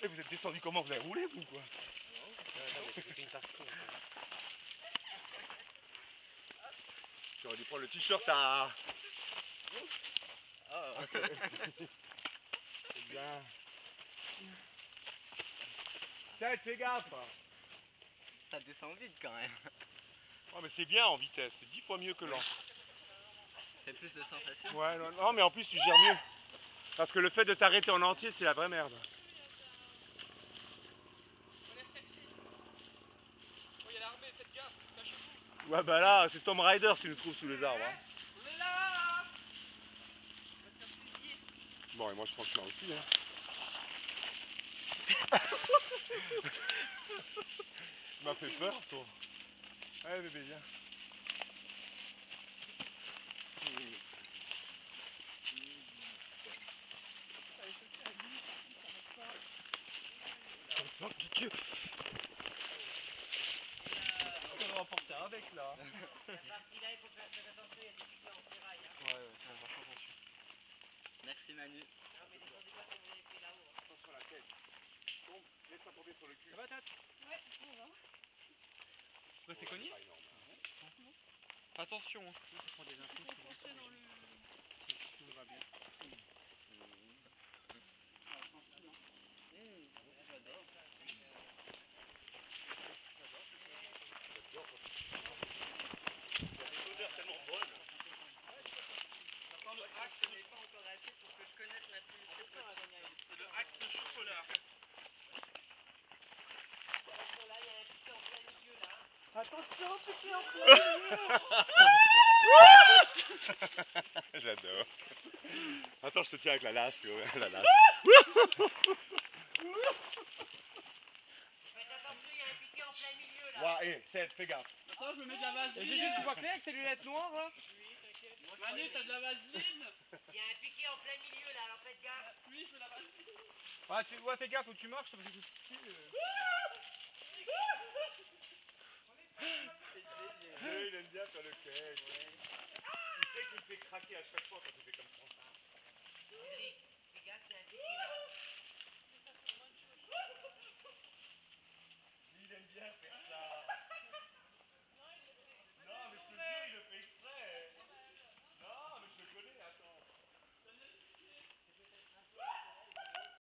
Et vous êtes descendu comment? Vous avez roulé vous quoi? J'aurais dû prendre le t-shirt à... Ah, c'est bien. Tiens, fais gaffe. Ça descend vite quand même. Ouais, mais c'est bien en vitesse, c'est 10 fois mieux que lent. C'est plus de sensations. Ouais, non, mais en plus tu gères mieux. Parce que le fait de t'arrêter en entier, c'est la vraie merde. Ouais, bah là, c'est Tom Rider si tu nous trouves sous les arbres. Hein. On est là. Bon, et moi je prends le chemin aussi. Hein. Tu m'as fait peur, toi. Allez, bébé, viens. Oh, de Dieu. On va remporter avec là. La partie là, il faut faire attention, il y a des piquets en ferraille. Hein. Ouais, ouais, ça va faire attention. Merci Manu. Non, mais descendez pas comme vous avez fait là-haut. Hein. Attention à la tête. Tombe, laisse-toi tomber sur le cul. Ça va, Tat? Ouais, on va. Bah, c'est cogné? Attention, hein. Ça prend des infos. Faut foncer dans le... Tout va bien. L'odeur tellement bonne. Le axe n'est pas encore assez pour que je connaisse la finité. C'est le axe chocolat. Attention, là, il y a un piquet en plein milieu, là. Attention, piqué en plein milieu. J'adore. Attends, je te tiens avec la lasse. La lasse. Faites attention, il y a un piquet en plein milieu, là. Ouais, hé, Seth, fais gaffe. Attends, je me mets de la vaseline. Gégé, tu vois clair avec tes lunettes noires là? Oui, t'inquiète. Manu, t'as de la vaseline? Il y a un piquet en plein milieu, là, alors faites gaffe. Oui, je veux la vaseline. Ouais, fais gaffe où tu marches, parce que je suis... Il aime bien faire le cake. Il sait qu'il me fait craquer à chaque fois quand il fait comme ça. Cédric, fais gaffe, il y a un piquet là. Il aime bien faire